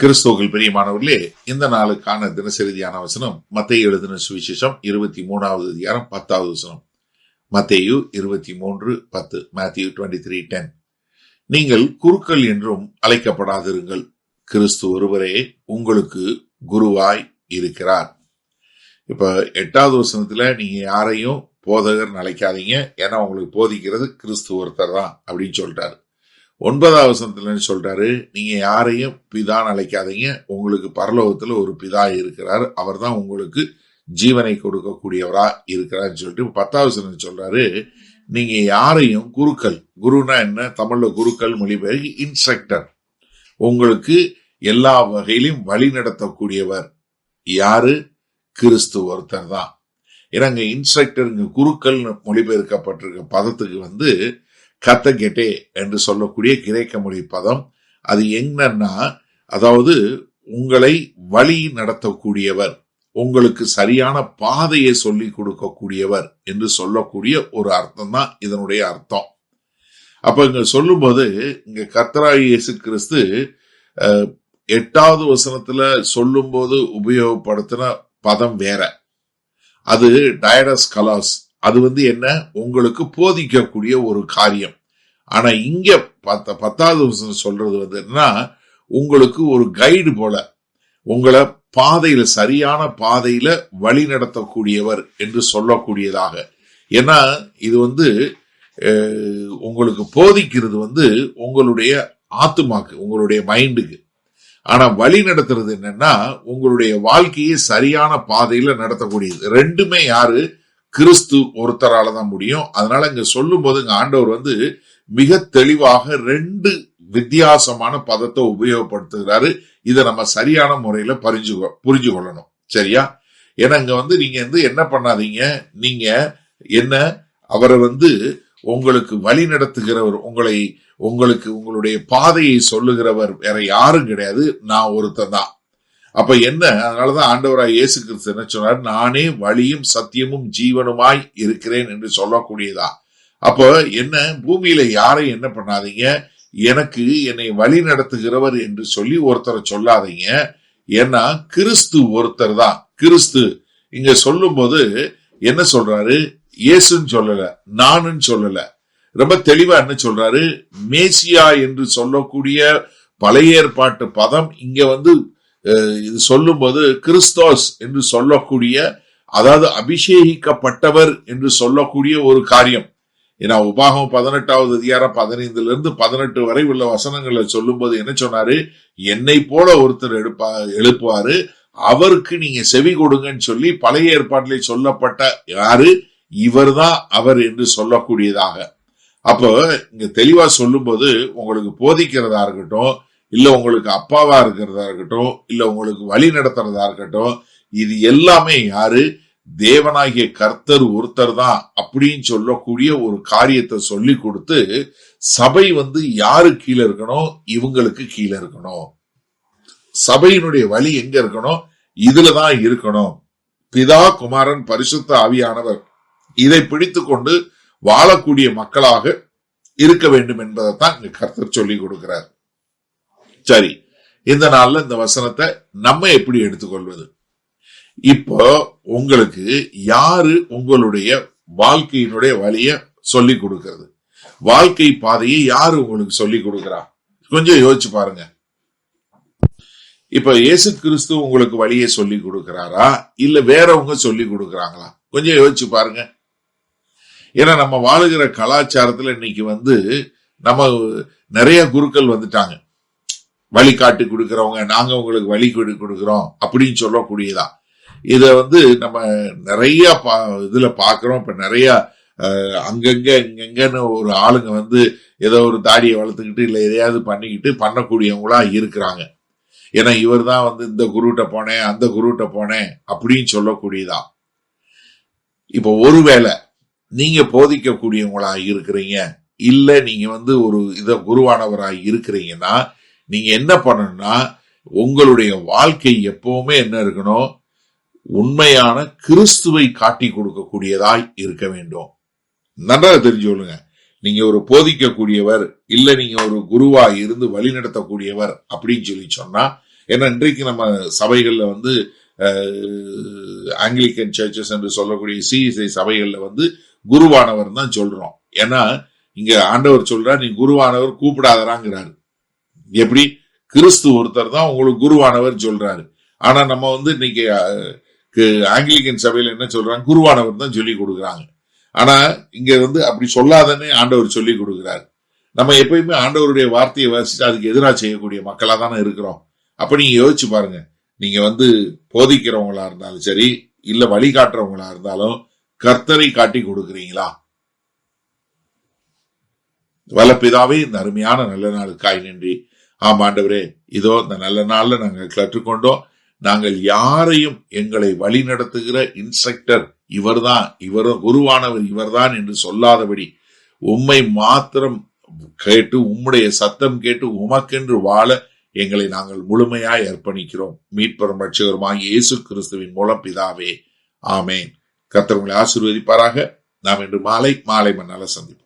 கிறிஸ்துவுக்குள் பிரியமானவர்களே, இந்த நாளுக்கான தினசரி தியான வசனம் மத்தேயு எழுதின சுவிசேஷம் 23வது அதிகாரம் 10வது வசனம். மத்தேயு 23:10. Matthew 23:10. நீங்கள் குருக்கள் என்றும் அழைக்கப்படாதிருங்கள், கிறிஸ்து ஒருவரே உங்களுக்கு குருவாய் இருக்கிறார். இப்ப 8வது வசனத்துல நீங்க யாரையும் போதகர் அழைக்காதீங்க, ஏன்னா உங்களுக்கு போதிக்கிறது கிறிஸ்து ஒருத்தர் தான் அப்படின்னு சொல்லிட்டாரு. 9வது வசனத்துல சொல்றாரு, நீங்க யாரையும் பிதான்னு அழைக்காதீங்க, உங்களுக்கு பரலோகத்துல ஒரு பிதா இருக்கிறார், அவர் தான் உங்களுக்கு ஜீவனை கொடுக்கக்கூடியவரா இருக்கிறார்னு சொல்லிட்டு 10வது வசனம் சொல்றாரு, நீங்க யாரையும் குருக்கள், குருனா என்ன, தமிழ்ல குருக்கள் மொழிபெயர்க்கு இன்ஸ்ட்ரக்டர், உங்களுக்கு எல்லா வகையிலும் வழி நடத்தக்கூடியவர் யாரு, கிறிஸ்து ஒருத்தர் தான். ஏன்னா இங்க இன்ஸ்ட்ரக்டர், இங்க குருக்கள் மொழிபெயர்க்கப்பட்டிருக்க பதத்துக்கு கத்தகெட்டே என்று சொல்லக்கூடிய கிரேக்க மொழி பதம். அது என்னன்னா, அதாவது உங்களை வழி நடத்தக்கூடியவர், உங்களுக்கு சரியான பாதையை சொல்லி கொடுக்கக்கூடியவர் என்று சொல்லக்கூடிய ஒரு அர்த்தம் தான் இதனுடைய அர்த்தம். அப்ப இங்க சொல்லும்போது, இங்க கர்த்தராகிய இயேசு கிறிஸ்து 8வது வசனத்துல சொல்லும் போது உபயோகப்படுத்தின பதம் வேற. அது டயடஸ் கலாஸ், அது என்ன, உங்களுக்கு போதிக்கக்கூடிய ஒரு காரியம். ஆனா இங்க 10வது வசனம் சொல்றது என்னன்னா, உங்களுக்கு ஒரு கைடு போல, உங்களை பாதையில, சரியான பாதையில வழி நடத்தக்கூடியவர் என்று சொல்லக்கூடியதாக. ஏன்னா இது உங்களுக்கு போதிக்கிறது உங்களுடைய ஆத்துமாக்கு, உங்களுடைய மைண்டுக்கு. ஆனா வழி நடத்துறது என்னன்னா, உங்களுடைய வாழ்க்கையை சரியான பாதையில நடத்தக்கூடியது. ரெண்டுமே யாரு, கிறிஸ்து ஒருத்தரால தான் முடியும். அதனால இங்க சொல்லும் போது இங்க ஆண்டவர் மிக தெளிவாக 2 வித்தியாசமான பதத்தை உபயோகப்படுத்துகிறாரு. இதை நம்ம சரியான முறையில புரிஞ்சு கொள்ளணும், சரியா? ஏன்னா இங்க நீங்க என்ன பண்ணாதீங்க, நீங்க என்ன, அவரை உங்களுக்கு வழி நடத்துகிறவர், உங்களுக்கு உங்களுடைய பாதையை சொல்லுகிறவர் வேற யாரும் கிடையாது, நான் ஒருத்தன் தான். அப்ப என்ன, அதனாலதான் ஆண்டவராய் இயேசு கிறிஸ்து என்ன சொன்னார், நானே வழியும் சத்தியமும் ஜீவனுமாய் இருக்கிறேன் என்று சொல்லக்கூடியதா. அப்ப என்ன, பூமியில யாரையும் என்ன பண்ணாதீங்க, எனக்கு என்னை வழி நடத்துகிறவர் என்று சொல்லி ஒருத்தரை சொல்லாதீங்க. ஏன்னா கிறிஸ்து ஒருத்தர் தான். கிறிஸ்து இங்க சொல்லும் போது என்ன சொல்றாரு, இயேசுன்னு சொல்லல, நானுன்னு சொல்லல, ரொம்ப தெளிவா என்ன சொல்றாரு, மேசியா என்று சொல்லக்கூடிய பழைய ஏற்பாட்டு பதம் இங்க இது சொல்லும் போது கிறிஸ்தோஸ் என்று சொல்லக்கூடிய, அதாவது அபிஷேகிக்கப்பட்டவர் என்று சொல்லக்கூடிய ஒரு காரியம். ஏன்னா உபாகம் 18வது அதிகாரம் 15 18 வரை உள்ள வசனங்களை சொல்லும் போது என்ன சொன்னாரு, என்னை போல ஒருத்தர் எழுப்புவாரு, அவருக்கு நீங்க செவி கொடுங்கன்னு சொல்லி பழைய ஏற்பாட்டிலே சொல்லப்பட்ட யாரு, இவர் தான் அவர் என்று சொல்லக்கூடியதாக. அப்போ இங்க தெளிவா சொல்லும் போது, உங்களுக்கு போதிக்கிறதா இருக்கட்டும், இல்ல உங்களுக்கு அப்பாவா இருக்கிறதா இருக்கட்டும், இல்ல உங்களுக்கு வழி நடத்துறதா இருக்கட்டும், இது எல்லாமே யாரு, தேவனாகிய கர்த்தர் ஒருத்தர் தான் அப்படின்னு சொல்லக்கூடிய ஒரு காரியத்தை சொல்லி கொடுத்து, சபை யாரு கீழே இருக்கணும், இவங்களுக்கு கீழே இருக்கணும். சபையினுடைய வழி எங்க இருக்கணும், இதுலதான் இருக்கணும். பிதா, குமாரன், பரிசுத்த ஆவியானவர் இதை பிடித்து கொண்டு வாழக்கூடிய மக்களாக இருக்க வேண்டும் என்பதைத்தான் இங்க கர்த்தர் சொல்லி கொடுக்கிறார். சரி, இந்த நாள்ல இந்த வசனத்தை நம்ம எப்படி எடுத்துக்கொள்வது? இப்போ உங்களுக்கு யாரு உங்களுடைய வாழ்க்கையினுடைய வழிய சொல்லி கொடுக்கிறது, வாழ்க்கை பாதையை யாரு உங்களுக்கு சொல்லி கொடுக்கிறா? கொஞ்சம் யோசிச்சு பாருங்க. இப்ப இயேசு கிறிஸ்து உங்களுக்கு வழியை சொல்லி கொடுக்கிறாரா, இல்ல வேறவங்க சொல்லி கொடுக்கறாங்களா? கொஞ்சம் யோசிச்சு பாருங்க. ஏன்னா நம்ம வாழுகிற கலாச்சாரத்துல இன்னைக்கு நம்ம நிறைய குருக்கள் வந்துட்டாங்க, வழிகாட்டி கொடுக்கிறவங்க, நாங்க உங்களுக்கு வழி கொடுக்கிறோம் அப்படின்னு சொல்லக்கூடியதா. இத நம்ம நிறைய இதுல பாக்குறோம். இப்ப நிறைய அங்கங்க இங்கங்கன்னு ஒரு ஆளுங்க ஏதோ ஒரு தாடியை வளர்த்துக்கிட்டு இல்ல எதையாவது பண்ணிக்கிட்டு பண்ணக்கூடியவங்களா இருக்கிறாங்க. ஏன்னா இவர் தான் இந்த குருட்ட போனேன், அந்த குருட்ட போனேன் அப்படின்னு சொல்லக்கூடியதா. இப்ப ஒருவேளை நீங்க போதிக்கக்கூடியவங்களா இருக்கிறீங்க, இல்ல நீங்க ஒரு குருவானவராய் இருக்கிறீங்கன்னா, நீங்க என்ன பண்ணணும்னா, உங்களுடைய வாழ்க்கை எப்பவுமே என்ன இருக்கணும், உண்மையான கிறிஸ்துவை காட்டி கொடுக்கக்கூடியதாய் இருக்க வேண்டும். நன்றாக தெரிஞ்சு கொள்ளுங்க. நீங்க ஒரு போதிக்கக்கூடியவர், இல்ல நீங்க ஒரு குருவா இருந்து வழி நடத்தக்கூடியவர் அப்படின்னு சொல்லி சொன்னா, ஏன்னா இன்றைக்கு நம்ம சபைகள்ல வந்து ஆங்கிலிக்கன் சர்ச்சஸ் என்று சொல்லக்கூடிய சிஎஸ்ஐ சபைகள்ல வந்து குருவானவர் தான் சொல்றோம். ஏன்னா இங்க ஆண்டவர் சொல்றார், நீ குருவானவர் கூப்பிடாதராங்கிறாரு. எப்படி? கிறிஸ்து ஒருத்தர் தான் உங்களுக்கு குருவானவர் சொல்றாரு. ஆனா நம்ம வந்து இன்னைக்கு ஆங்கிலிக்கன் சபையில என்ன சொல்றாங்க, குருவானவர் தான் சொல்லி கொடுக்குறாங்க. ஆனா இங்க வந்து அப்படி சொல்லாதன்னு ஆண்டவர் சொல்லி கொடுக்கிறாரு. நம்ம எப்பயுமே ஆண்டவருடைய வார்த்தையை வாசிச்சு அதுக்கு எதிராக செய்யக்கூடிய மக்களா தானே இருக்கிறோம். அப்ப நீங்க யோசிச்சு பாருங்க, நீங்க வந்து போதிக்கிறவங்களா இருந்தாலும் சரி, இல்ல வழிகாட்டுறவங்களா இருந்தாலும் கர்த்தரை காட்டி கொடுக்கிறீங்களா? வல்லபிதாவே, இந்த அருமையான நல்ல நாளுக்காய் நன்றி. ஆண்டவரே, இதோ இந்த நல்ல நாள்ல நாங்கள் கற்றுக்கொண்டோம். நாங்கள் யாரையும் எங்களை வழி நடத்துகிற இன்ஸ்ட்ரக்டர் இவர்தான், இவர் குருவானவர் இவர்தான் என்று சொல்லாதபடி உம்மை மாத்திரம் கேட்டு, உம்முடைய சத்தம் கேட்டு உமக்கென்று வாழ எங்களை நாங்கள் முழுமையாய் அர்ப்பணிக்கிறோம். மீட்பரும் ரட்சகருமாகிய இயேசு கிறிஸ்துவின் மூலம் பிதாவே, ஆமேன். கர்த்தர் உங்களை ஆசீர்வதிப்பாராக. நாம் இன்று மாலை மன்னால சந்திப்போம்.